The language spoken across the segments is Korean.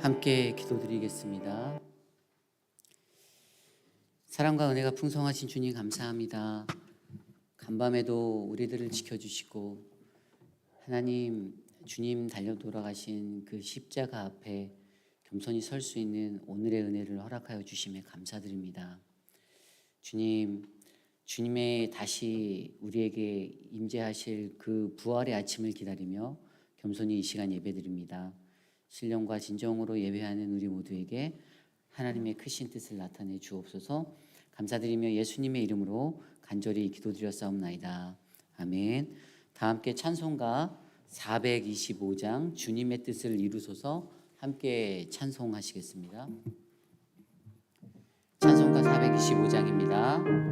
함께 기도드리겠습니다. 사랑과 은혜가 풍성하신 주님 감사합니다. 간밤에도 우리들을 지켜주시고 하나님 주님 달려 돌아가신 그 십자가 앞에 겸손히 설 수 있는 오늘의 은혜를 허락하여 주심에 감사드립니다. 주님의 다시 우리에게 임재하실 그 부활의 아침을 기다리며 겸손히 이 시간 예배드립니다. 신령과 진정으로 예배하는 우리 모두에게 하나님의 크신 뜻을 나타내 주옵소서. 감사드리며 예수님의 이름으로 간절히 기도드렸사옵나이다. 아멘. 다 함께 찬송가 425장 주님의 뜻을 이루소서 함께 찬송하시겠습니다. 찬송가 425장입니다.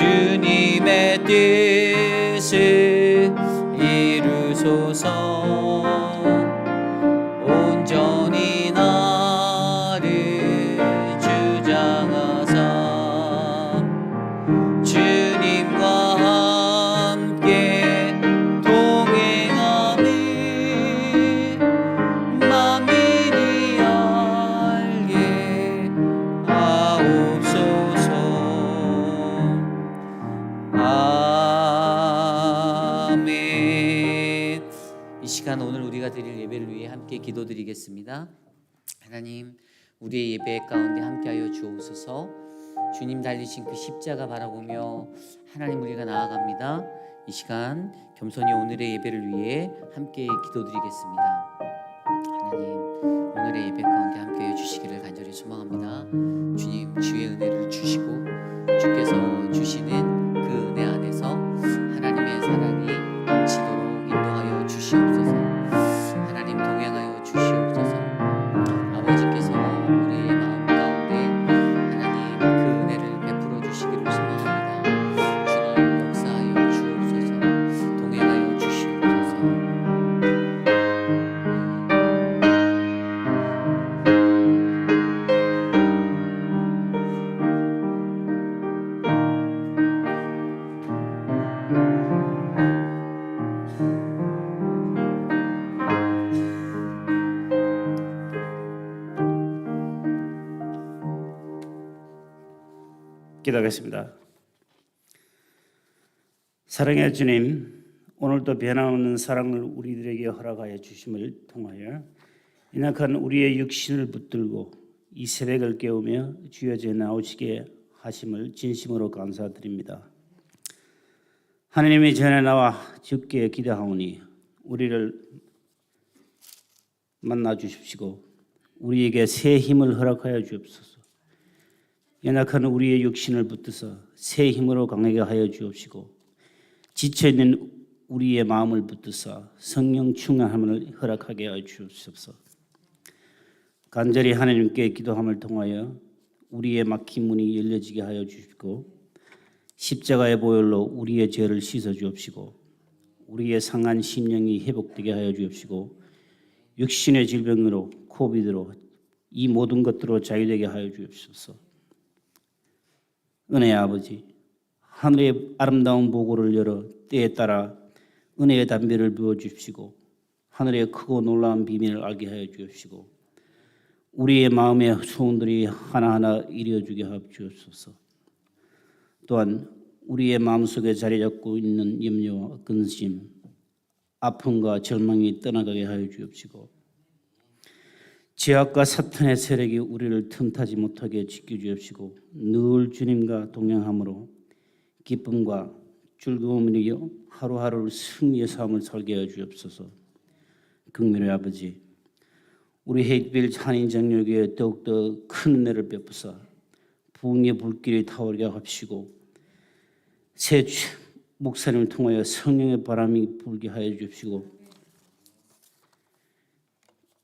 주님의 뜻을 이루소서. 온전히 나를 주장하사 주님과 함께 동행하며 만민이 알게 하옵소서. 아멘. 이 시간 오늘 우리가 드릴 예배를 위해 함께 기도드리겠습니다. 하나님, 우리의 예배 가운데 함께하여 주옵소서. 주님 달리신 그 십자가 바라보며 하나님 우리가 나아갑니다. 이 시간 겸손히 오늘의 예배를 위해 함께 기도드리겠습니다. 하나님, 오늘의 예배 가운데 함께해 주시기를 간절히 소망합니다. 주님, 주의 은혜를 주시고 주께서 주시는 그 은혜 안에서 하나님의 사랑이 넘치도록 인도하여 주시옵소서. 하나님 동행하여 주시옵소서. 아버지께서 우리의 마음 가운데 하나님 그 은혜를 베풀어 주시기를 소망합니다. 주님 역사하여 주옵소서. 동행하여 주시옵소서. 기도하겠습니다. 사랑의 주님, 오늘도 변함없는 사랑을 우리들에게 허락하여 주심을 통하여 연약한 우리의 육신을 붙들고 이 새벽을 깨우며 주여 제 나오시게 하심을 진심으로 감사드립니다. 하나님의 전에 나와 주께 기도하오니 우리를 만나 주십시고 우리에게 새 힘을 허락하여 주옵소서. 연약한 우리의 육신을 붙드서 새 힘으로 강하게 하여 주옵시고 지쳐있는 우리의 마음을 붙드사 성령 충만함을 허락하게 하여 주옵소서. 간절히 하나님께 기도함을 통하여 우리의 막힌 문이 열려지게 하여 주시고 십자가의 보혈로 우리의 죄를 씻어 주옵시고 우리의 상한 심령이 회복되게 하여 주옵시고 육신의 질병으로 코비드로 이 모든 것들로 자유되게 하여 주옵소서. 은혜의 아버지, 하늘의 아름다운 보고를 열어 때에 따라 은혜의 담비를 부어 주십시고 하늘의 크고 놀라운 비밀을 알게 하여 주옵시고 우리의 마음의 소원들이 하나하나 이루어지게 하여 주옵소서. 또한 우리의 마음속에 자리 잡고 있는 염려와 근심, 아픔과 절망이 떠나가게 하여 주옵시고 죄악과 사탄의 세력이 우리를 틈타지 못하게 지켜주옵시고 늘 주님과 동행함으로 기쁨과 즐거움이여 하루하루를 승리의 삶을 살게 하여 주옵소서. 긍휼의 아버지, 우리 헤이트빌 한인장로교회에 더욱더 큰 은혜를 베푸사 부흥의 불길이 타오르게 하시고 새 목사님을 통하여 성령의 바람이 불게 하여 주시고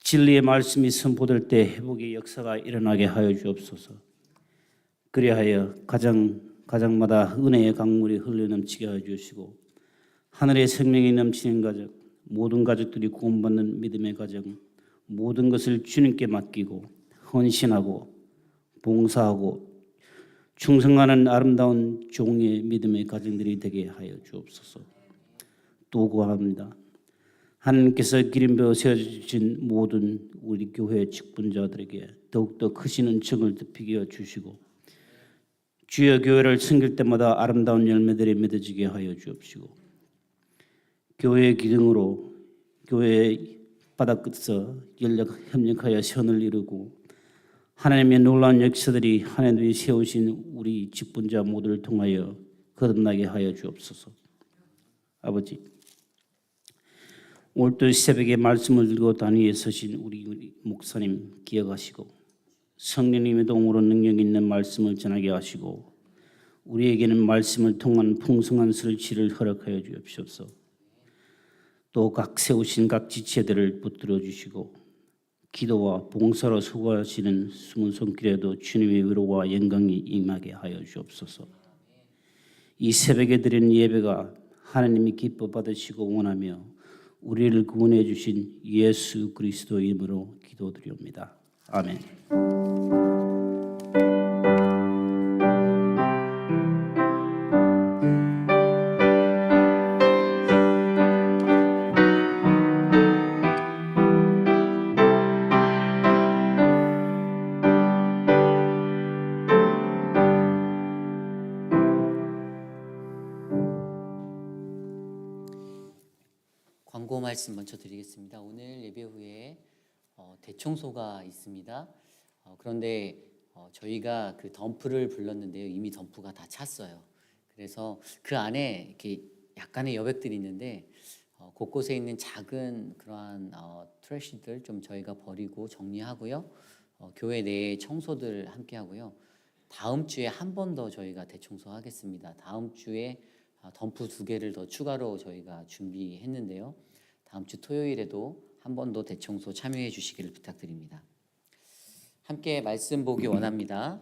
진리의 말씀이 선포될 때 회복의 역사가 일어나게 하여 주옵소서. 그리하여 가정마다 은혜의 강물이 흘러넘치게 하여 주시고 하늘의 생명이 넘치는 가정, 모든 가족들이 구원받는 믿음의 가정, 모든 것을 주님께 맡기고 헌신하고 봉사하고 충성하는 아름다운 종의 믿음의 가정들이 되게 하여 주옵소서. 또 구합니다. 하나님께서 기름부어 세워주신 모든 우리 교회 직분자들에게 더욱더 크신 은총을 덮이게 주시고 주여 교회를 섬길 때마다 아름다운 열매들이 맺어지게 하여 주옵시고 교회의 기둥으로 교회의 바닥끝에서 협력하여 선을 이루고 하나님의 놀라운 역사들이 하나님이 세우신 우리 직분자 모두를 통하여 거듭나게 하여 주옵소서. 아버지, 오늘도 새벽에 말씀을 들고 단위에 서신 우리 목사님 기억하시고 성령님의 도움으로 능력 있는 말씀을 전하게 하시고 우리에게는 말씀을 통한 풍성한 설치를 허락하여 주옵소서. 또 각 세우신 각 지체들을 붙들어 주시고 기도와 봉사로 수고하시는 숨은 손길에도 주님의 위로와 영광이 임하게 하여 주옵소서. 이 새벽에 드린 예배가 하나님이 기뻐 받으시고 원하며 우리를 구원해 주신 예수 그리스도의 이름으로 기도드리옵니다. 아멘. 광고 말씀 먼저 드리겠습니다. 오늘 예배 후에 대청소가 있습니다. 그런데 저희가 그 덤프를 불렀는데요. 이미 덤프가 다 찼어요. 그래서 그 안에 이렇게 약간의 여백들이 있는데 곳곳에 있는 작은 그러한 트래시들 좀 저희가 버리고 정리하고요. 교회 내에 청소들 함께 하고요. 다음 주에 한 번 더 저희가 대청소하겠습니다. 다음 주에 덤프 2개를 더 추가로 저희가 준비했는데요. 다음 주 토요일에도 한 번 더 대청소 참여해 주시기를 부탁드립니다. 함께 말씀 보기 원합니다.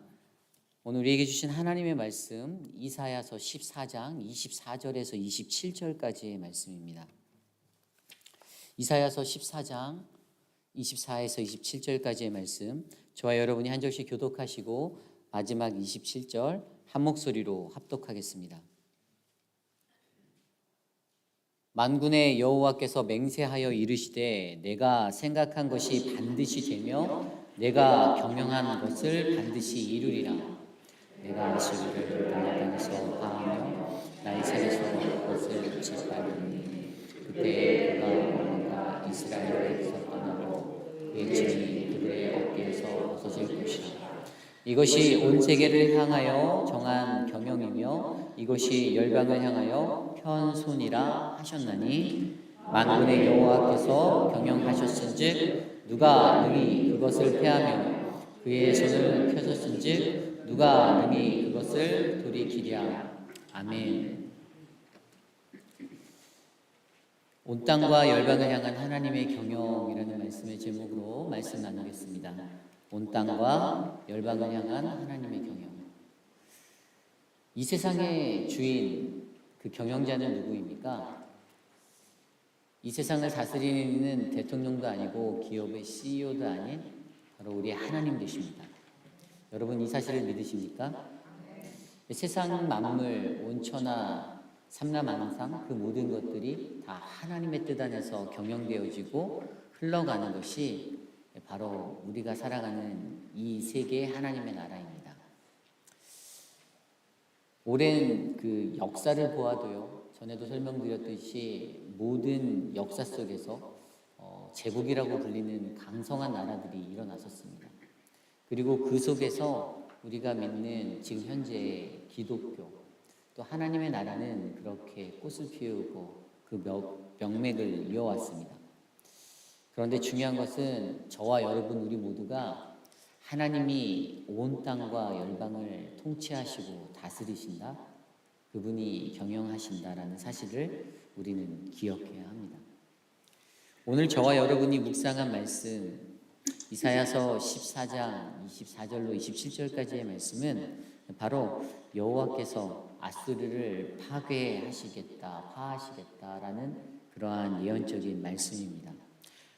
오늘 우리에게 주신 하나님의 말씀 이사야서 14장 24절에서 27절까지의 말씀입니다. 이사야서 14장 24에서 27절까지의 말씀, 저와 여러분이 한 절씩 교독하시고 마지막 27절 한 목소리로 합독하겠습니다. 만군의 여호와께서 맹세하여 이르시되 내가 생각한 것이 반드시 되며 내가 경영한 것을 반드시 이루리라. 내가 아수르를 나의 땅에서 파하며 나의 산에서 그것을 짓밟으니 그때 그가 왕과 이스라엘에서 떠나고 그의 짐이 그들의 어깨에서 벗어질 것이라. 이것이 온 세계를 향하여 정한 경영이며 이것이 열방을 향하여 편손이라 하셨나니 만군의 여호와께서 경영하셨은즉 누가 능히 그것을 패하며 그의 손을 펴셨은즉 누가 능히 그것을 돌이키랴. 아멘. 온 땅과 열방을 향한 하나님의 경영이라는 말씀의 제목으로 말씀 나누겠습니다. 온 땅과 열방을 향한 하나님의 경영. 이 세상의 주인, 그 경영자는 누구입니까? 이 세상을 다스리는 이는 대통령도 아니고 기업의 CEO도 아닌 바로 우리 하나님 되십니다. 여러분 이 사실을 믿으십니까? 세상 만물, 온천하, 삼라만상 그 모든 것들이 다 하나님의 뜻 안에서 경영되어지고 흘러가는 것이 바로 우리가 살아가는 이 세계의 하나님의 나라입니다. 오랜 그 역사를 보아도요, 전에도 설명드렸듯이 모든 역사 속에서 제국이라고 불리는 강성한 나라들이 일어났었습니다. 그리고 그 속에서 우리가 믿는 지금 현재 기독교 또 하나님의 나라는 그렇게 꽃을 피우고 그 명맥을 이어왔습니다. 그런데 중요한 것은 저와 여러분 우리 모두가 하나님이 온 땅과 열방을 통치하시고 다스리신다, 그분이 경영하신다라는 사실을 우리는 기억해야 합니다. 오늘 저와 여러분이 묵상한 말씀 이사야서 14장 24절로 27절까지의 말씀은 바로 여호와께서 아수르를 파하시겠다라는 그러한 예언적인 말씀입니다.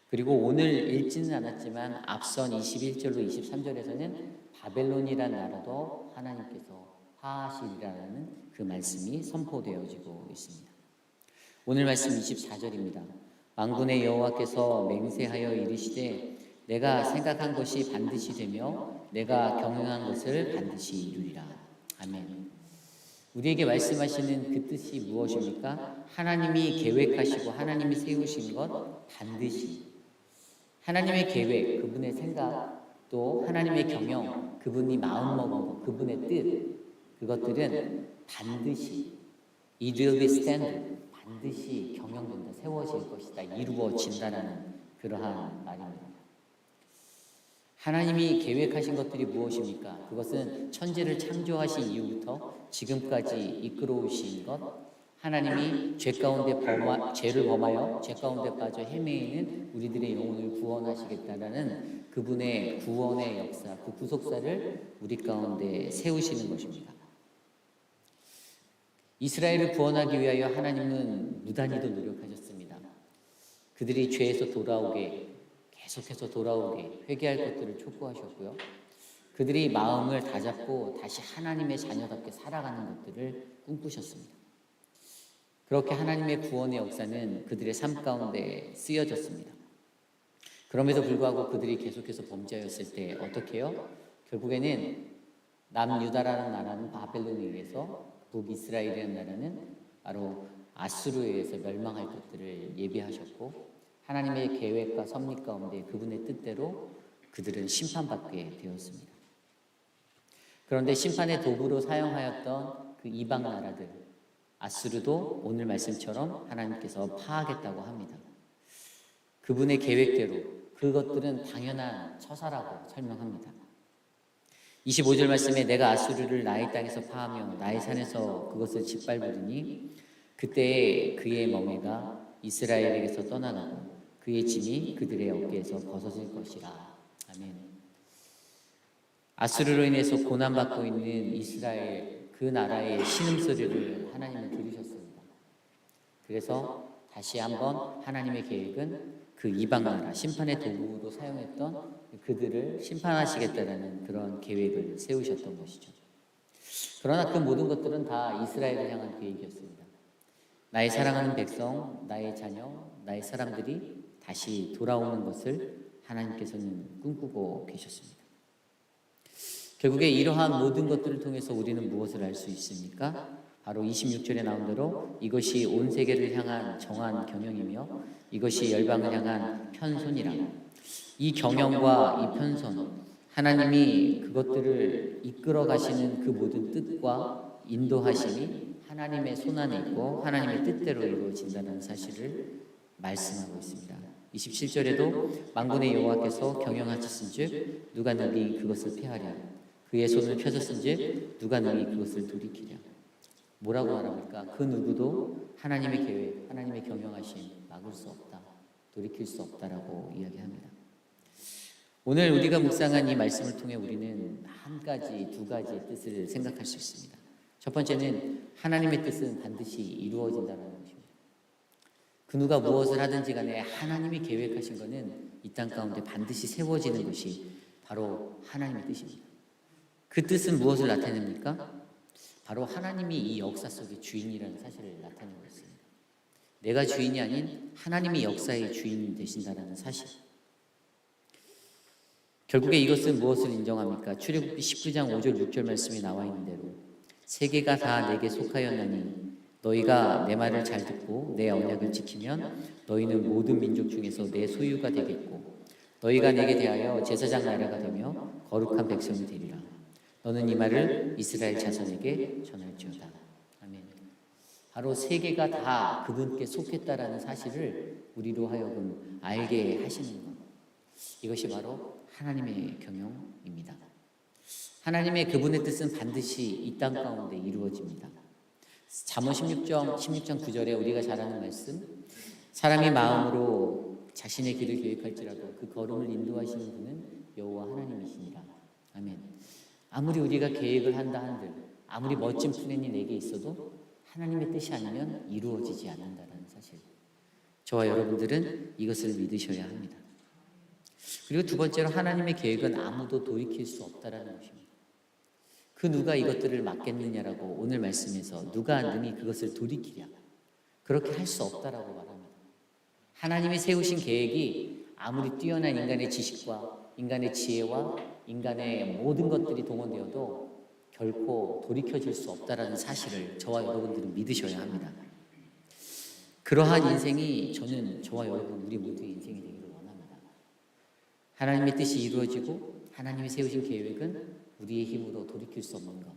그리고 오늘 읽지는 않았지만 앞선 21절로 23절에서는 바벨론이라는 나라도 하나님께서 파하시리라는 그 말씀이 선포되어지고 있습니다. 오늘 말씀 24절입니다. 만군의 여호와께서 맹세하여 이르시되 내가 생각한 것이 반드시 되며 내가 경영한 것을 반드시 이루리라. 아멘. 우리에게 말씀하시는 그 뜻이 무엇입니까? 하나님이 계획하시고 하나님이 세우신 것 반드시, 하나님의 계획, 그분의 생각, 또 하나님의 경영, 그분이 마음먹은 것, 그분의 뜻, 그것들은 반드시 it will be stand, 반드시 경영된다, 세워질 것이다, 이루어진다라는 그러한 말입니다. 하나님이 계획하신 것들이 무엇입니까? 그것은 천지를 창조하신 이후부터 지금까지 이끌어오신 것, 하나님이 죄를 범하여 죄 가운데 빠져 헤매이는 우리들의 영혼을 구원하시겠다라는 그분의 구원의 역사, 그 구속사를 우리 가운데 세우시는 것입니다. 이스라엘을 구원하기 위하여 하나님은 무단히도 노력하셨습니다. 그들이 죄에서 계속해서 돌아오게 회개할 것들을 촉구하셨고요. 그들이 마음을 다잡고 다시 하나님의 자녀답게 살아가는 것들을 꿈꾸셨습니다. 그렇게 하나님의 구원의 역사는 그들의 삶 가운데 쓰여졌습니다. 그럼에도 불구하고 그들이 계속해서 범죄하였을 때 어떻게 해요? 결국에는 남유다라는 나라는 바벨론에 의해서, 북이스라엘이라는 나라는 바로 아수르에 의해서 멸망할 것들을 예비하셨고, 하나님의 계획과 섭리 가운데 그분의 뜻대로 그들은 심판받게 되었습니다. 그런데 심판의 도구로 사용하였던 그 이방 나라들, 아수르도 오늘 말씀처럼 하나님께서 파하겠다고 합니다. 그분의 계획대로 그것들은 당연한 처사라고 설명합니다. 25절 말씀에 내가 아수르를 나의 땅에서 파하며 나의 산에서 그것을 짓밟으리니 그때에 그의 멍에가 이스라엘에게서 떠나가고 그의 짐이 그들의 어깨에서 벗어질 것이라. 아멘. 아수르로 인해서 고난받고 있는 이스라엘, 그 나라의 신음소리를 하나님은 들으셨습니다. 그래서 다시 한번 하나님의 계획은 그 이방 나라, 심판의 도구로 사용했던 그들을 심판하시겠다라는 그런 계획을 세우셨던 것이죠. 그러나 그 모든 것들은 다 이스라엘을 향한 계획이었습니다. 나의 사랑하는 백성, 나의 자녀, 나의 사람들이 다시 돌아오는 것을 하나님께서는 꿈꾸고 계셨습니다. 결국에 이러한 모든 것들을 통해서 우리는 무엇을 알 수 있습니까? 바로 26절에 나온 대로 이것이 온 세계를 향한 정한 경영이며 이것이 열방을 향한 편손이라. 이 경영과 이 편손, 하나님이 그것들을 이끌어 가시는 그 모든 뜻과 인도하심이 하나님의 손안에 있고 하나님의 뜻대로 이루어진다는 사실을 말씀하고 있습니다. 27절에도 만군의 여호와께서 경영하셨은즉 누가 능히 그것을 피하랴, 그의 손을 펴셨은즉 누가 능히 그것을 돌이키랴. 뭐라고 말합니까? 그 누구도 하나님의 계획, 하나님의 경영하심 막을 수 없다, 돌이킬 수 없다라고 이야기합니다. 오늘 우리가 묵상한 이 말씀을 통해 우리는 한 가지, 두 가지의 뜻을 생각할 수 있습니다. 첫 번째는 하나님의 뜻은 반드시 이루어진다는 것입니다. 그 누가 무엇을 하든지 간에 하나님이 계획하신 것은 이 땅 가운데 반드시 세워지는 것이 바로 하나님의 뜻입니다. 그 뜻은 무엇을 나타냅니까? 바로 하나님이 이 역사 속의 주인이라는 사실을 나타내고 있습니다. 내가 주인이 아닌 하나님이 역사의 주인이 되신다는 사실. 결국에 이것은 무엇을 인정합니까? 출애굽기 19장 5절 6절 말씀에 나와 있는 대로 세계가 다 내게 속하였나니 너희가 내 말을 잘 듣고 내 언약을 지키면 너희는 모든 민족 중에서 내 소유가 되겠고 너희가 내게 대하여 제사장 나라가 되며 거룩한 백성이 되리라. 너는 이 말을 이스라엘 자손에게 전할지어다. 아멘. 바로 세계가 다 그분께 속했다라는 사실을 우리로 하여금 알게 하시는 것. 이것이 바로 하나님의 경영입니다. 하나님의 그분의 뜻은 반드시 이 땅 가운데 이루어집니다. 잠언 16장 9절에 우리가 잘 아는 말씀, 사람이 마음으로 자신의 길을 계획할지라도 그 걸음을 인도하시는 분은 여호와 하나님이시니라. 아멘. 아무리 우리가 계획을 한다 한들, 아무리 멋진 플랜이 내게 있어도 하나님의 뜻이 아니면 이루어지지 않는다는 사실. 저와 여러분들은 이것을 믿으셔야 합니다. 그리고 두 번째로 하나님의 계획은 아무도 돌이킬 수 없다라는 것입니다. 그 누가 이것들을 막겠느냐라고 오늘 말씀에서 누가 능히 그것을 돌이키랴, 그렇게 할 수 없다라고 말합니다. 하나님이 세우신 계획이 아무리 뛰어난 인간의 지식과 인간의 지혜와 인간의 모든 것들이 동원되어도 결코 돌이켜질 수 없다라는 사실을 저와 여러분들은 믿으셔야 합니다. 그러한 인생이 저와 여러분 우리 모두의 인생이 되기를 원합니다. 하나님의 뜻이 이루어지고 하나님이 세우신 계획은 우리의 힘으로 돌이킬 수 없는 것.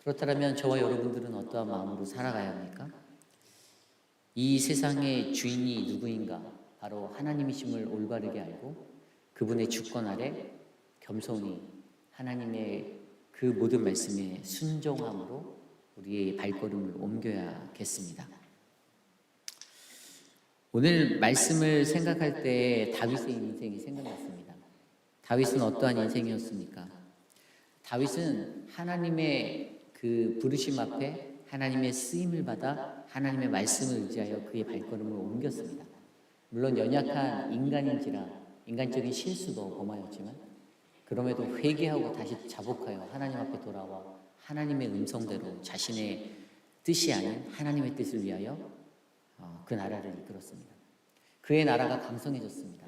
그렇다면 저와 여러분들은 어떠한 마음으로 살아가야 합니까? 이 세상의 주인이 누구인가? 바로 하나님이심을 올바르게 알고 그분의 주권 아래 겸손히 하나님의 그 모든 말씀에 순종함으로 우리의 발걸음을 옮겨야겠습니다. 오늘 말씀을 생각할 때 다윗의 인생이 생각났습니다. 다윗은 어떠한 인생이었습니까? 다윗은 하나님의 그 부르심 앞에 하나님의 쓰임을 받아 하나님의 말씀을 의지하여 그의 발걸음을 옮겼습니다. 물론 연약한 인간인지라 인간적인 실수도 범하였지만 그럼에도 회개하고 다시 자복하여 하나님 앞에 돌아와 하나님의 음성대로 자신의 뜻이 아닌 하나님의 뜻을 위하여 그 나라를 이끌었습니다. 그의 나라가 강성해졌습니다.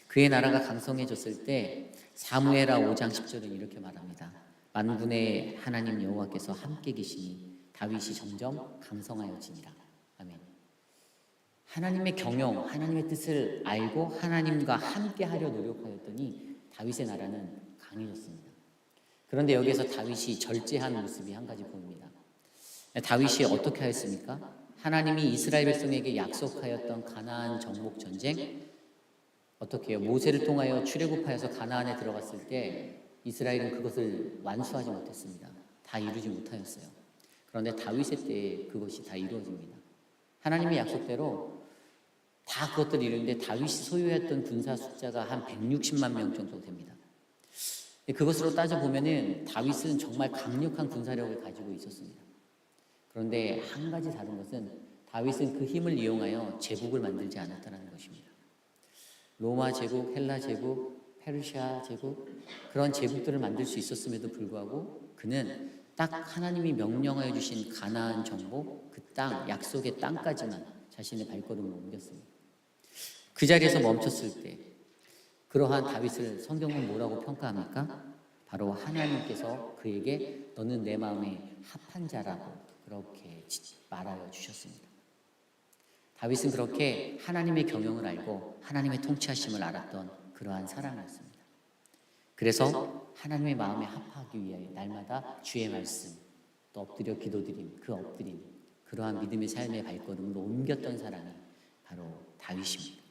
그의 나라가 강성해졌을 때 사무엘하 5장 10절은 이렇게 말합니다. 만군의 하나님 여호와께서 함께 계시니 다윗이 점점 강성하여지니라. 아멘. 하나님의 경영, 하나님의 뜻을 알고 하나님과 함께 하려 노력하였더니 다윗의 나라는 강해졌습니다. 그런데 여기에서 다윗이 절제한 모습이 한 가지 보입니다. 다윗이 어떻게 하였습니까? 하나님이 이스라엘 백성에게 약속하였던 가나안 정복 전쟁, 어떻게 해요? 모세를 통하여 출애굽하여서 가나안에 들어갔을 때 이스라엘은 그것을 완수하지 못했습니다. 다 이루지 못하였어요. 그런데 다윗의 때에 그것이 다 이루어집니다. 하나님의 약속대로 다 그것들을 이루는데 다윗이 소유했던 군사 숫자가 한 160만 명 정도 됩니다. 그것으로 따져보면 다윗은 정말 강력한 군사력을 가지고 있었습니다. 그런데 한 가지 다른 것은 다윗은 그 힘을 이용하여 제국을 만들지 않았다는 것입니다. 로마 제국, 헬라 제국, 페르시아 제국, 그런 제국들을 만들 수 있었음에도 불구하고 그는 딱 하나님이 명령하여 주신 가나안 정복, 그 땅, 약속의 땅까지만 자신의 발걸음을 옮겼습니다. 그 자리에서 멈췄을 때 그러한 다윗을 성경은 뭐라고 평가합니까? 바로 하나님께서 그에게 너는 내 마음에 합한 자라고 그렇게 말하여 주셨습니다. 다윗은 그렇게 하나님의 경영을 알고 하나님의 통치하심을 알았던 그러한 사람이었습니다. 그래서 하나님의 마음에 합하기 위하여 날마다 주의 말씀, 또 엎드려 기도드림, 그 엎드림, 그러한 믿음의 삶의 발걸음으로 옮겼던 사람이 바로 다윗입니다.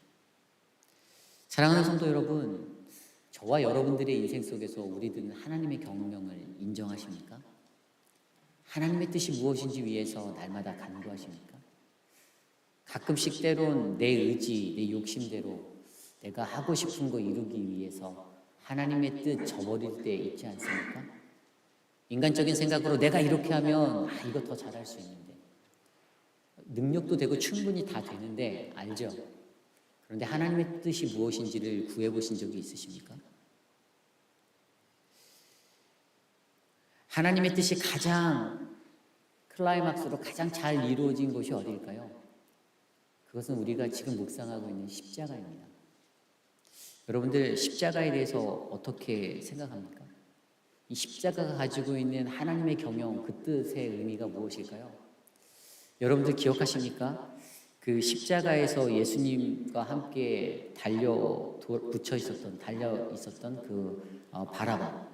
사랑하는 성도 여러분, 저와 여러분들의 인생 속에서 우리들은 하나님의 경영을 인정하십니까? 하나님의 뜻이 무엇인지 위해서 날마다 간구하십니까? 가끔씩 때론 내 의지, 내 욕심대로 내가 하고 싶은 거 이루기 위해서 하나님의 뜻 저버릴 때 있지 않습니까? 인간적인 생각으로 내가 이렇게 하면 이거 더 잘할 수 있는데, 능력도 되고 충분히 다 되는데 알죠? 그런데 하나님의 뜻이 무엇인지를 구해보신 적이 있으십니까? 하나님의 뜻이 가장 클라이막스로 가장 잘 이루어진 곳이 어디일까요? 그것은 우리가 지금 묵상하고 있는 십자가입니다. 여러분들 십자가에 대해서 어떻게 생각합니까? 이 십자가가 가지고 있는 하나님의 경영, 그 뜻의 의미가 무엇일까요? 여러분들 기억하십니까? 그 십자가에서 예수님과 함께 달려 있었던 그 바라바.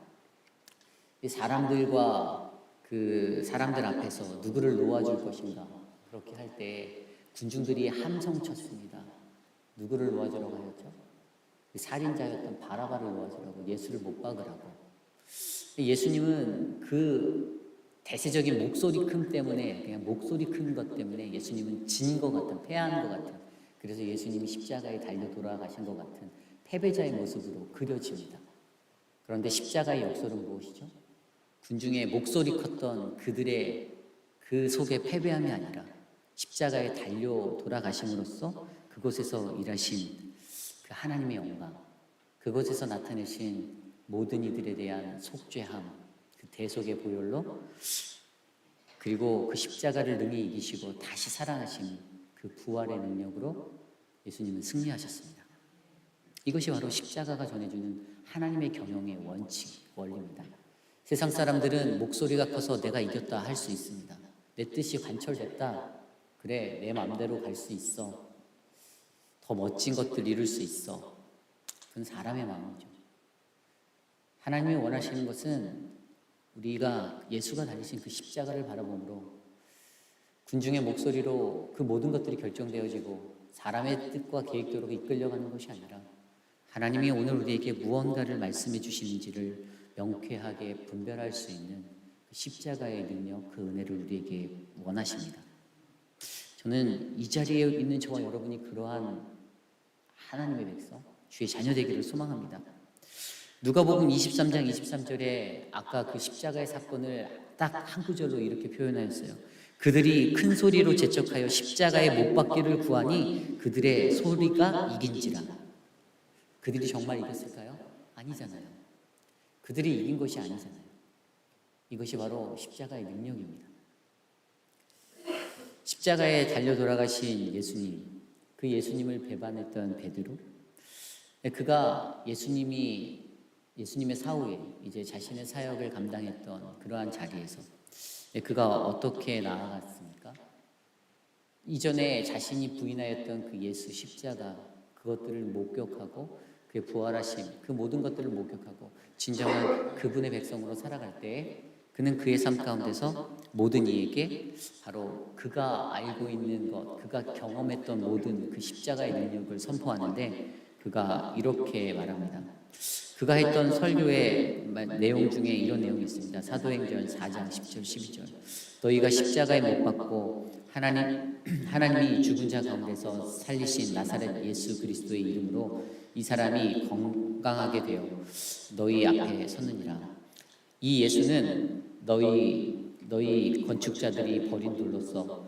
이 사람들과 그 사람들 앞에서 누구를 놓아줄 것인가 그렇게 할 때 군중들이 함성 쳤습니다. 누구를 놓아주라고 하였죠? 살인자였던 바라바를 놓아주라고, 예수를 못 박으라고. 예수님은 그 대세적인 목소리 큼 때문에, 그냥 목소리 큰 것 때문에 예수님은 진 것 같은, 패한 것 같은, 그래서 예수님이 십자가에 달려 돌아가신 것 같은 패배자의 모습으로 그려집니다. 그런데 십자가의 역설은 무엇이죠? 군중의 목소리 컸던 그들의 그 속에 패배함이 아니라 십자가에 달려 돌아가심으로써 그곳에서 일하신 그 하나님의 영광, 그곳에서 나타내신 모든 이들에 대한 속죄함, 그 대속의 보혈로, 그리고 그 십자가를 능히 이기시고 다시 살아나신 그 부활의 능력으로 예수님은 승리하셨습니다. 이것이 바로 십자가가 전해주는 하나님의 경영의 원칙, 원리입니다. 세상 사람들은 목소리가 커서 내가 이겼다 할 수 있습니다. 내 뜻이 관철됐다. 그래, 내 마음대로 갈 수 있어. 더 멋진 것들 이룰 수 있어. 그건 사람의 마음이죠. 하나님이 원하시는 것은 우리가 예수가 달리신 그 십자가를 바라보므로 군중의 목소리로 그 모든 것들이 결정되어지고 사람의 뜻과 계획대로 이끌려가는 것이 아니라 하나님이 오늘 우리에게 무언가를 말씀해 주시는지를 명쾌하게 분별할 수 있는 그 십자가의 능력, 그 은혜를 우리에게 원하십니다. 저는 이 자리에 있는 저와 여러분이 그러한 하나님의 백성, 주의 자녀 되기를 소망합니다. 누가복음 23장 23절에 아까 그 십자가의 사건을 딱 한 구절로 이렇게 표현하였어요. 그들이 큰 소리로 재촉하여 십자가에 못 박기를 구하니 그들의 소리가 이긴지라. 그들이 정말 이겼을까요? 아니잖아요. 그들이 이긴 것이 아니잖아요. 이것이 바로 십자가의 능력입니다. 십자가에 달려 돌아가신 예수님, 그 예수님을 배반했던 베드로, 그가 예수님의 사후에 이제 자신의 사역을 감당했던 그러한 자리에서 그가 어떻게 나아갔습니까? 이전에 자신이 부인하였던 그 예수 십자가, 그것들을 목격하고 그의 부활하심, 그 모든 것들을 목격하고 진정한 그분의 백성으로 살아갈 때 그는 그의 삶 가운데서 모든 이에게 바로 그가 알고 있는 것, 그가 경험했던 모든 그 십자가의 능력을 선포하는데 그가 이렇게 말합니다. 그가 했던 설교의 내용 중에 이런 내용이 있습니다. 사도행전 4장 10절 12절. 너희가 십자가에 못 박고 하나님이 죽은 자 가운데서 살리신 나사렛 예수 그리스도의 이름으로 이 사람이 건강하게 되어 너희 앞에 섰느니라. 이 예수는 너희 건축자들이 버린 돌로서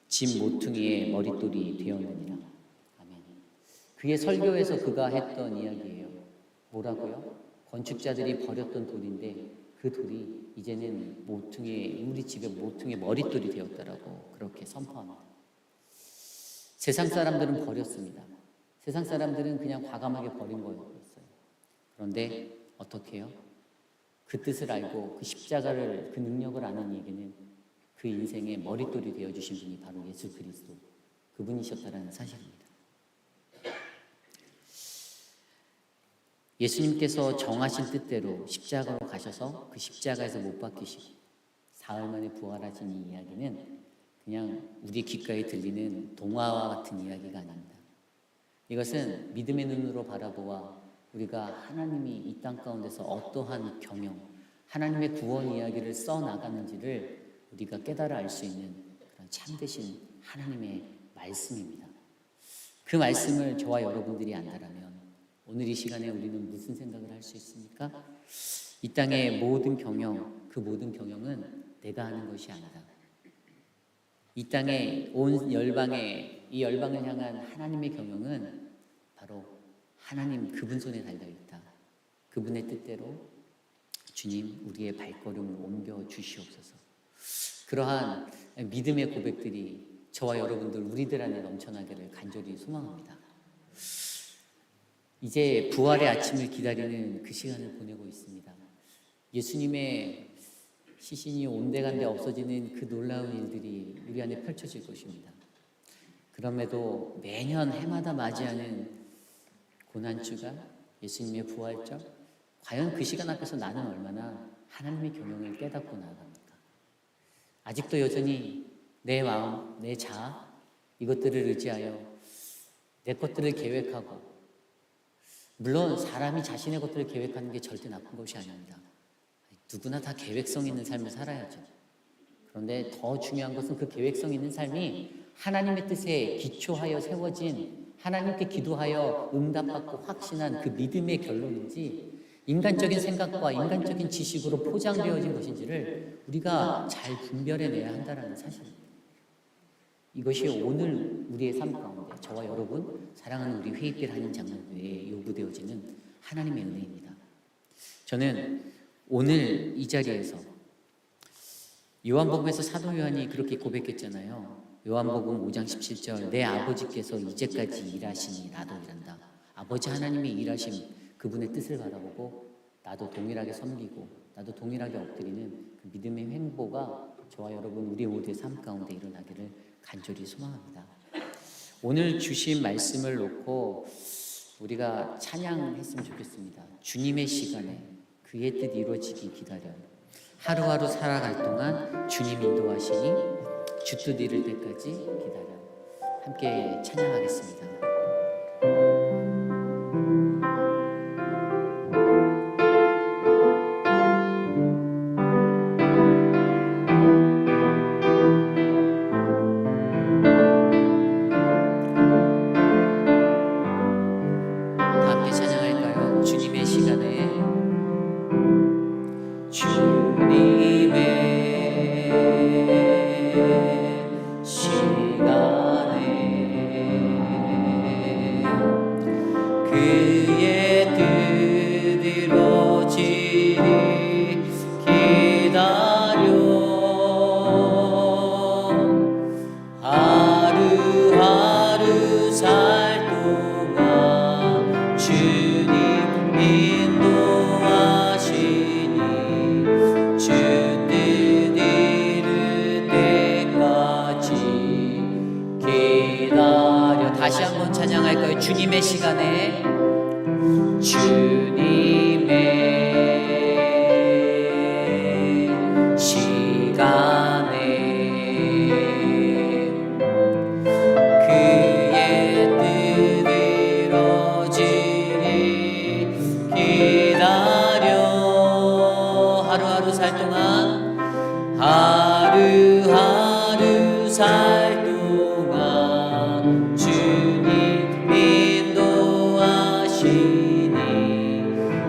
집 모퉁이의 머릿돌이 되었느니라. 아멘. 그의 설교에서 그가 했던 이야기예요. 뭐라고요? 건축자들이 버렸던 돌인데 그 돌이 이제는 우리 집의 모퉁이의 머릿돌이 되었다라고 그렇게 선포합니다. 세상 사람들은 버렸습니다. 세상 사람들은 그냥 과감하게 버린 거였어요. 그런데 어떻게 해요? 그 뜻을 알고 그 십자가를, 그 능력을 아는 이에게는 그 인생의 머릿돌이 되어주신 분이 바로 예수 그리스도, 그분이셨다는 사실입니다. 예수님께서 정하신 뜻대로 십자가로 가셔서 그 십자가에서 못 박히시고 사흘 만에 부활하신 이 이야기는 그냥 우리 귓가에 들리는 동화와 같은 이야기가 아닙니다. 이것은 믿음의 눈으로 바라보아 우리가 하나님이 이 땅 가운데서 어떠한 경영, 하나님의 구원 이야기를 써나가는지를 우리가 깨달아 알 수 있는 그런 참되신 하나님의 말씀입니다. 그 말씀을 저와 여러분들이 안다라면 오늘 이 시간에 우리는 무슨 생각을 할 수 있습니까? 이 땅의 모든 경영, 그 모든 경영은 내가 하는 것이 아니다. 이 땅에 온 열방에, 이 열방을 향한 하나님의 경영은 바로 하나님 그분 손에 달려있다. 그분의 뜻대로 주님 우리의 발걸음을 옮겨 주시옵소서. 그러한 믿음의 고백들이 저와 여러분들 우리들 안에 넘쳐나기를 간절히 소망합니다. 이제 부활의 아침을 기다리는 그 시간을 보내고 있습니다. 예수님의 시신이 온데간데 없어지는 그 놀라운 일들이 우리 안에 펼쳐질 것입니다. 그럼에도 매년 해마다 맞이하는 고난주가 예수님의 부활절, 과연 그 시간 앞에서 나는 얼마나 하나님의 경영을 깨닫고 나아갑니까? 아직도 여전히 내 마음, 내 자아 이것들을 의지하여 내 것들을 계획하고, 물론 사람이 자신의 것들을 계획하는 게 절대 나쁜 것이 아닙니다. 누구나 다 계획성 있는 삶을 살아야죠. 그런데 더 중요한 것은 그 계획성 있는 삶이 하나님의 뜻에 기초하여 세워진, 하나님께 기도하여 응답받고 확신한 그 믿음의 결론인지 인간적인 생각과 인간적인 지식으로 포장되어진 것인지를 우리가 잘 분별해내야 한다는 사실입니다. 이것이 오늘 우리의 삶 가운데 저와 여러분, 사랑하는 우리 회의길 하는 장로교회에 요구되어지는 하나님의 은혜입니다. 저는 오늘 이 자리에서 요한복음에서 사도 요한이 그렇게 고백했잖아요. 요한복음 5장 17절, 내 아버지께서 이제까지 일하시니 나도 일한다. 아버지 하나님의 일하심, 그분의 뜻을 바라보고 나도 동일하게 섬기고 나도 동일하게 엎드리는 그 믿음의 행보가 저와 여러분 우리 모두의 삶 가운데 일어나기를 간절히 소망합니다. 오늘 주신 말씀을 놓고 우리가 찬양했으면 좋겠습니다. 주님의 시간에 그의 뜻 이루어지기 기다려요. 하루하루 살아갈 동안 주님 인도하시니 주 뜻 이룰 때까지 기다려요. 함께 찬양하겠습니다. 다시 한번 찬양할 거예요. 주님의 시간에, 주님의 시간에 그의 뜻 이루어지니 기다려. 하루하루 살 동안, 하루하루 살 동안 주님 인도하시니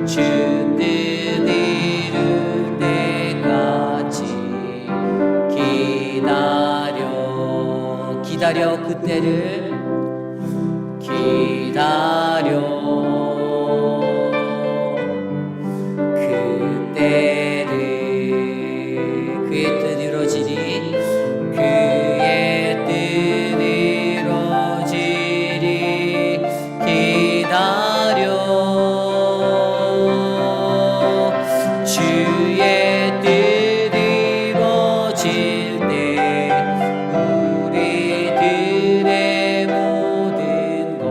주 뜻 이룰 때까지 기다려 그때를 기다려 그때를 그의 뜻 이루어지니 그의 뜻 이루어지니 기다려 주의 뜻 이루어질 때 우리들의 모든 것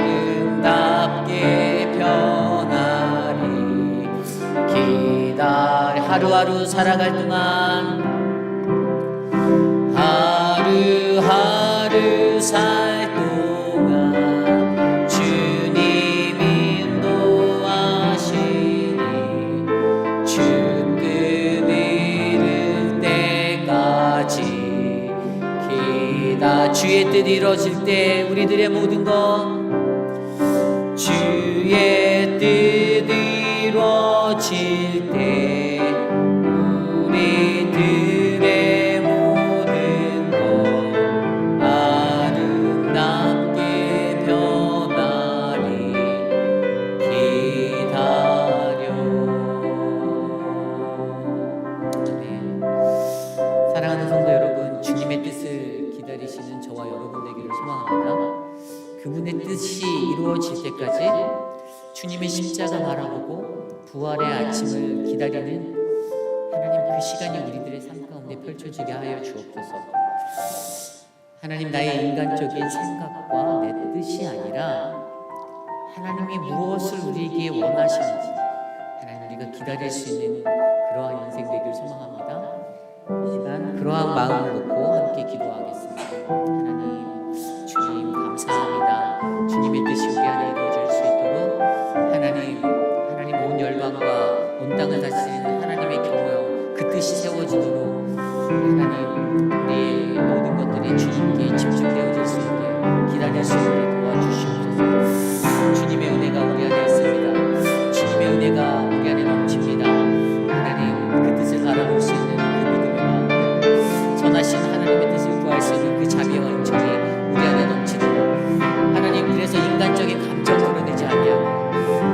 아름답게 변하리. 기다려. 하루하루 살아갈 동안, 하루하루 살 동안 주님 인도하시니 뜻 이루어질 때 우리들의 모든 것 주의 뜻 이루어질 때 우리들의 모든 것 아름답게 변하리 기다려. 아멘. 사랑하는 성도 여러분, 주님의 뜻을 기다리시는 저와 여러분 되기를 소망합니다. 그분의 뜻이 이루어질 때까지 주님의 십자가 바라보고 부활의 아침을 기다리는 하나님, 그 시간이 우리들의 삶 가운데 펼쳐지게 하여 주옵소서. 하나님, 나의 인간적인 생각과 내 뜻이 아니라 하나님이 무엇을 우리에게 원하시는지 하나님, 우리가 기다릴 수 있는 그러한 인생 되기를 소망합니다. 이 시간 그러한 마음을 놓고 함께 기도하겠습니다. 하나님, 주님 감사합니다. 주님의 뜻이 우리 안에 이루어질 수 있도록 하나님 온 열방과 온 땅을 다스리는 하나님의 경영, 그 뜻이 세워지도록 하나님, 우리의 모든 것들이 주님께 집중되어질 수 있게 기다릴 수 있게 도와주시옵소서. 주님의 은혜가 우리 안에 있습니다. 주님의 은혜가 우리 안에 넘칩니다. 하나님, 그 뜻을 바라볼 수 있는 그 믿음의 마음, 선하신 하나님의 뜻을 구할 수 있는 그 자비와 은총이 우리 안에 넘치도록 하나님, 그래서 인간적인 감정으로 내지 아니하고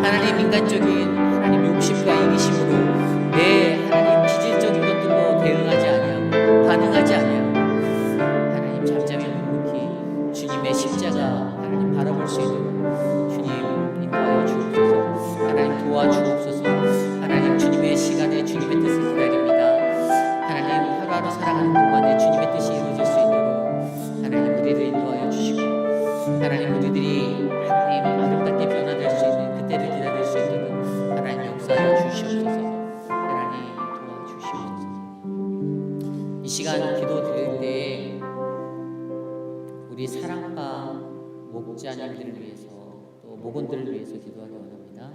하나님, 인간적인 하나님 욕심과 이기심으로 내 하나님 기질적인 것들로 대응하지 아니하고 반응하지 아니하고 하나님, 잠잠히 묵묵히 주님의 십자가 하나님 바라볼 수 있도록 주님 인도하여 주옵소서. 하나님, 도와주옵소서. 하나님, 주님의 시간에 주님의 뜻을 기다립니다. 하나님, 하루하루 살아가는 동안에 주님의 뜻이 이루어질 수 있도록 하나님, 우리를 인도하여 주시고 하나님, 우리들이 하나님 아름답게 변화될 수 있는 그때를 기다릴 수 있도록 하나님 역사하여 주시옵소서. 하나님, 도와주시옵소서. 이 시간 기도 드릴 때 우리 사랑방 목자님들을 위해서 또 목원들을 위해서 기도하기 원합니다.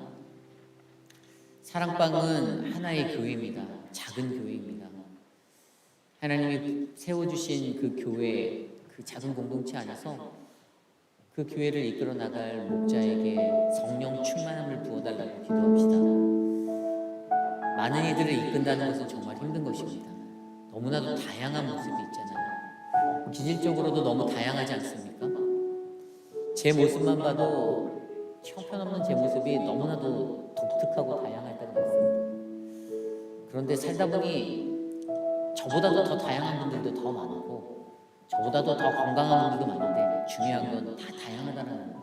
사랑방은 하나의 교회입니다. 작은 교회입니다. 하나님이 세워주신 그 교회, 그 작은 공동체 안에서 그 교회를 이끌어 나갈 목자에게 성령 충만함을 부어달라고 기도합시다. 많은 이들을 이끈다는 것은 정말 힘든 것입니다. 너무나도 다양한 모습이 있잖아요. 기질적으로도 너무 다양하지 않습니까? 제 모습만 봐도 형편없는 제 모습이 너무나도 독특하고 다양하다는 것입니다. 그런데 살다 보니 저보다도 더 다양한 분들도 더 많고 저보다도 더 건강한 분들도 많은데 중요한 건 다 다양하다는 겁니다.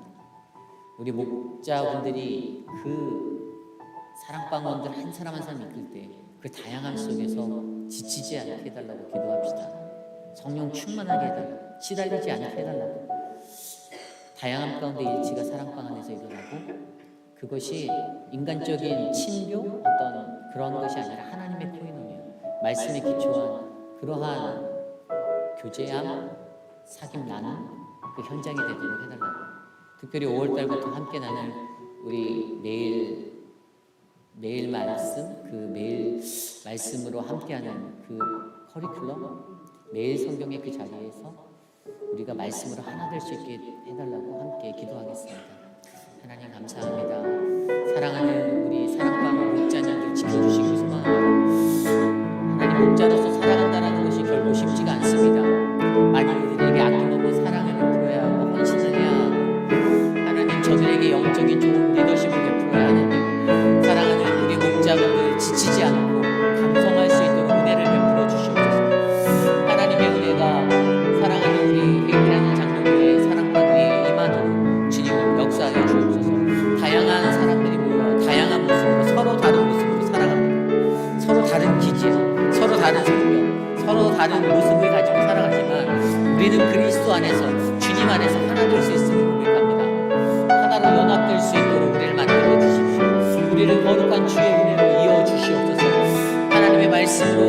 우리 목자분들이 그 사랑방원들 한 사람 한 사람 이끌 때 그 다양함 속에서 지치지 않게 해달라고 기도합시다. 성령 충만하게 해달라고, 시달리지 않게 해달라고. 다양함 가운데 일치가 사랑방 안에서 일어나고 그것이 인간적인 친교 어떤 그런 것이 아니라 하나님의 코이노니아, 말씀에 기초한 그러한 교제함, 사귐 나눔 그 현장이 되도록 해달라고. 특별히 5월달부터 함께 나눌 우리 매일 말씀, 그 매일 말씀으로 함께하는 그 커리큘럼, 매일 성경의 그 자리에서 우리가 말씀으로 하나 될 수 있게 해달라고 함께 기도하겠습니다. 하나님 감사합니다. 사랑하는 우리 사랑방 목자님들 지켜주시기 소망합니다. 하나님, 목자로서 살아간다는 것이 결코 쉽지가 않습니다. 많은 이들에게 아낌없는 사랑을 베풀어야 하고 헌신을 해야 하고 하나님, 저들에게 영적인 좋은 리더십을 베풀어야 하는데 사랑하는 우리 목자분들 지치지 않고 감성할 수 있도록 은혜를 베풀어 주시옵소서. 하나님의 은혜가 사랑하는 우리 회개하는 장로교회 사랑방 위에 임하도록 주님 역사하여 주옵소서. 다양한 사람들이 모여 다양한 모습으로 서로 다른 모습으로 살아갑니다. 서로 다른 기질, 서로 다른 성격, 서로 다른 모습을 가지고 살아가지만 우리는 그리스도 안에서 주님 안에서 하나 될 수 있음을 고백합니다. 하나로 연합될 수 있도록 우리를 만들어 주십시오. 우리를 거룩한 주의 은혜로 이어 주시옵소서. 하나님의 말씀으로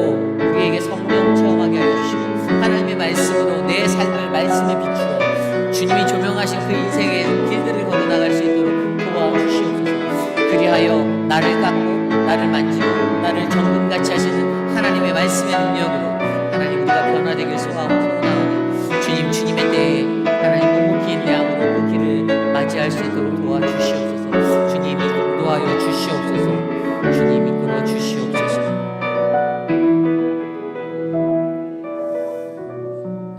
우리에게 성령 체험하게 하여 주시고 하나님의 말씀으로 내 삶을 말씀에 비추어 주님이 조명하신 그 인생의 길들을 걸어나갈 수 있도록 도와주시옵소서. 그리하여 나를 깎고 나를 만지고 나를 정금같이 하시는 하나님의 말씀의 능력으로 하나님 우리가 변화되길 소망하고 소원하오니 주님의 때에 예배할 수 있도록 도와주시옵소서. 주님이 인도하여 주시옵소서. 주님이 이끌어 주시옵소서.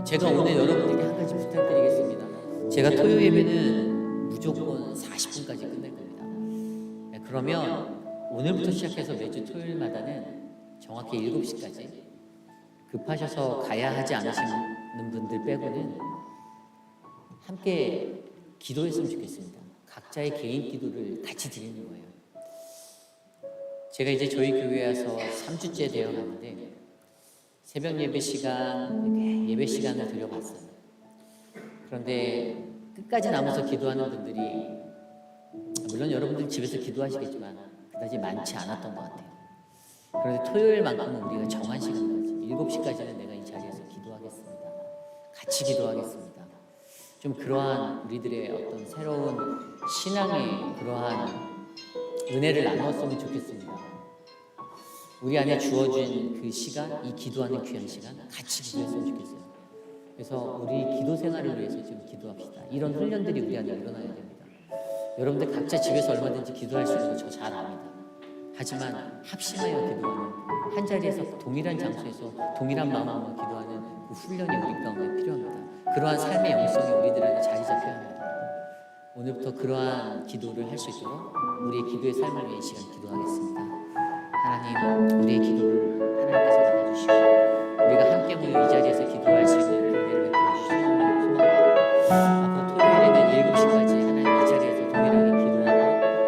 제가 오늘 여러분에게 한 가지 부탁드리겠습니다. 제가 토요 예배는 무조건 40분까지 끝낼 겁니다. 그러면 오늘부터 시작해서 매주 토요일마다는 정확히 7시까지 급하셔서 가야 하지 않으시는 분들 빼고는 함께 기도했으면 좋겠습니다. 각자의 개인 기도를 같이 드리는 거예요. 제가 이제 저희 교회에 와서 3주째 되어 가는데 새벽 예배 시간, 예배 시간을 드려봤어요. 그런데 끝까지 남아서 기도하는 분들이 물론 여러분들 집에서 기도하시겠지만 그다지 많지 않았던 것 같아요. 그런데 토요일만큼은 우리가 정한 시간까지 7시까지는 내가 이 자리에서 기도하겠습니다. 같이 기도하겠습니다. 좀 그러한 우리들의 어떤 새로운 신앙의 그러한 은혜를 나눴으면 좋겠습니다. 우리 안에 주어진 그 시간, 이 기도하는 귀한 시간 같이 기도했으면 좋겠어요. 그래서 우리 기도 생활을 위해서 지금 기도합시다. 이런 훈련들이 우리 안에 일어나야 됩니다. 여러분들 각자 집에서 얼마든지 기도할 수 있는 거 저 잘 압니다. 하지만 합심하여 기도하는, 한 자리에서 동일한 장소에서 동일한 마음으로 기도하는 그 훈련이 우리 가운데 필요합니다. 그러한 삶의 영성이 우리들 안에 자리 잡혀야 합니다. 오늘부터 그러한 기도를 할 수 있도록 우리의 기도의 삶을 위해 이 시간 기도하겠습니다. 하나님, 우리의 기도를 하나님께서 받아주시고 우리가 함께 모여 이 자리에서 기도할 수 있는 은혜를 베풀어 주시기 소망합니다. 앞으로 토요일에는 7시까지 하나님 이 자리에서 동일하게 기도하고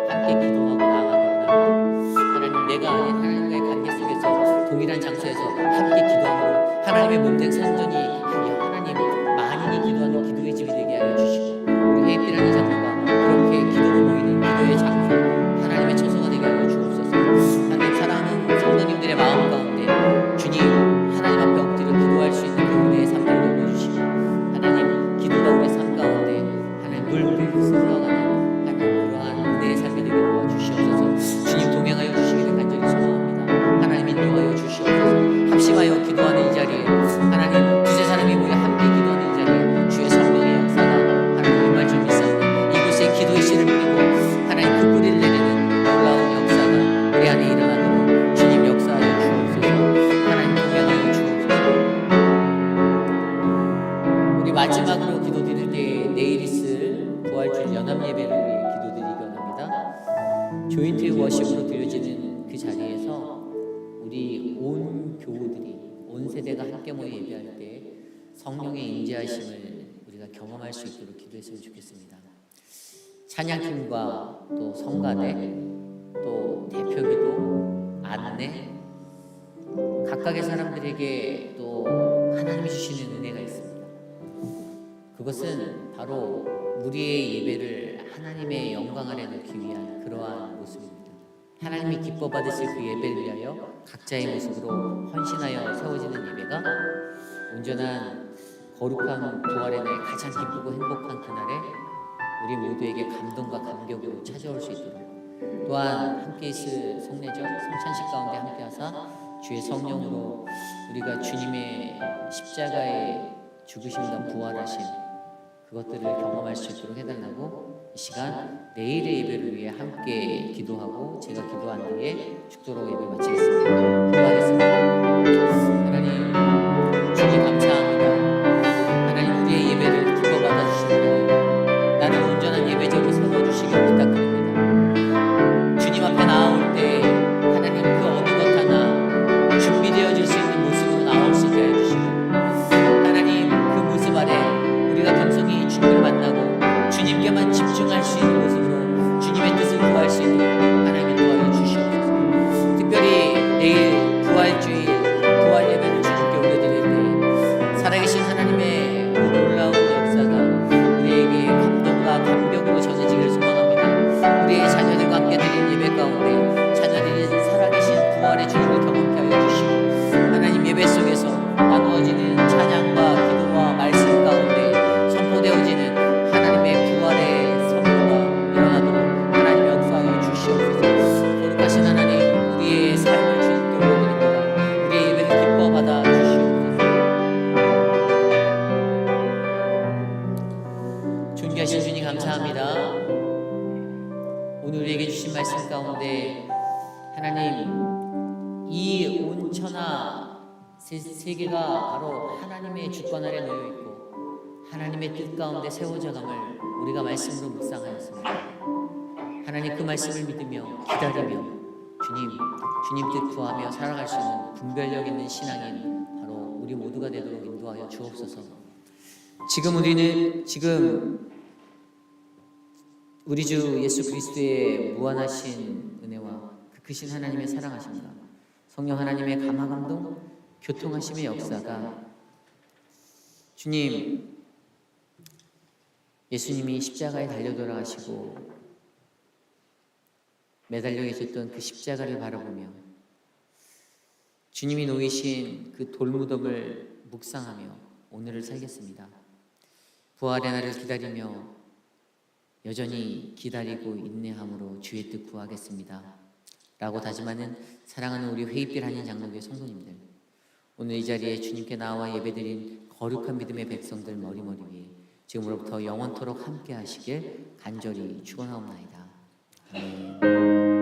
함께 기도하고 나아가기를 원합니다. 하나님, 내가 아닌 하나님과의 관계 속에서 동일한 장소에서 함께 기도함으로 하나님의 몸된 성전이 하나님 만인이 기도하는 기도의 집이 되게 하여 주시고 우리 회의비라는 장소가 그렇게 기도로 모이는 기도의 장소, 하나님의 처소가 되게 하여 주옵소서. 하나님, 사랑하는 성도님들의 마음 가운데 주님 하나님 앞에 엎드려 기도할 수 있는 그 은혜의 삶을 열어주시고 하나님, 기도가 우리의 삶 가운데 하나님 물을 흘러가는 하나님 그러한 은혜의 삶이 되게 도와주시옵소서. 주님 동행하여 주시기를 간절히 소망합니다. 하나님 인도하여 주시옵소서. 합심하여 기도하는 이 자리에 하나님 두세 사람이 모여 함께 기도하는 이 자리에 주의 성령의 역사가 하나님 임할 줄 믿사오니 이곳에 기도의 씨를 뿌리고 하나님 그 뿌리를 내리는 놀라운 역사가 우리 안에 일어나도록 주님 역사하여 주옵소서. 하나님 동행하여 주옵소서. 우리 마지막으로 기도드릴 때 내일 있을 부활주일 연합 예배를 위해 기도드리기 원합니다. 조인트 워십으로 드려지는 그 자리에서 우리 온 교우들이 온 세대가 함께 모여 예배할 때 성령의 인재하심을 우리가 경험할 수 있도록 기도했으면 좋겠습니다. 찬양팀과 또 성가대 또 대표기도 안내 각각의 사람들에게 또 하나님이 주시는 은혜가 있습니다. 그것은 바로 우리의 예배를 하나님의 영광 아래 놓기 위한 그러한 모습입니다. 하나님이 기뻐 받으실 그 예배를 위하여 각자의 모습으로 헌신하여 세워지는 예배가 온전한 거룩한 부활의 날 가장 기쁘고 행복한 그날에 우리 모두에게 감동과 감격으로 찾아올 수 있도록 또한 함께 있을 성례절 성찬식 가운데 함께 하사 주의 성령으로 우리가 주님의 십자가의 죽으심과 부활하심 그것들을 경험할 수 있도록 해달라고 이 시간 내일의 예배를 위해 함께 기도하고 제가 기도한 뒤에 축도로 예배 마치겠습니다. 기도하겠습니다. 하나님, 주님 감사합니다. 하나님, 우리의 예배를 기뻐 받아주시는 하나님, 나를 온전한 예배적으로 세워주시기를 부탁드립니다. 주님 앞에 나아올 때 하나님 그 어느 것 하나 준비되어질 수 있는 모습으로 나올 수 있게 해주시고 하나님 그 모습 아래 우리가 겸손히 주님을 만나고 주님께만 집중할 수 있는 모습으로 주님의 뜻을 구할 수 있도록 하나님 도와여 주시옵소서. 특별히 내일 부활주일 부활 예배를 주님께 올려드릴 때 살아계신 하나님의 그 놀라운 역사가 우리에게 감동과 감격으로 전해지기를 소망합니다. 우리의 자녀들과 함께 드린 예배 가운데 자녀들이 살아계신 부활의 주님을 경험케 하여 주시고 하나님 예배 속에서 나누어지는 찬양과 기도와 말씀 가운데 선포되어지는 하나님의 부활의 선포가 감사합니다. 오늘 우리에게 주신 말씀 가운데 하나님, 이 온 천하 세계가 바로 하나님의 주권 아래 놓여 있고 하나님의 뜻 가운데 세워져감을 우리가 말씀으로 묵상하였습니다. 하나님, 그 말씀을 믿으며 기다리며 주님 뜻 구하며 살아갈 수 있는 분별력 있는 신앙인 바로 우리 모두가 되도록 인도하여 주옵소서. 지금 우리 주 예수 그리스도의 무한하신 은혜와 그 크신 하나님의 사랑하심과 성령 하나님의 감화 감동 교통하심의 역사가 주님, 예수님이 십자가에 달려 돌아가시고 매달려 계셨던 그 십자가를 바라보며 주님이 놓이신 그 돌무덤을 묵상하며 오늘을 살겠습니다. 부활의 날을 기다리며 여전히 기다리고 인내함으로 주의 뜻 구하겠습니다 라고 다짐하는 사랑하는 우리 회의빛 한인 장로교회 성도님들, 오늘 이 자리에 주님께 나와 예배드린 거룩한 믿음의 백성들 머리머리 위에 지금으로부터 영원토록 함께 하시길 간절히 축원하옵나이다. 아멘.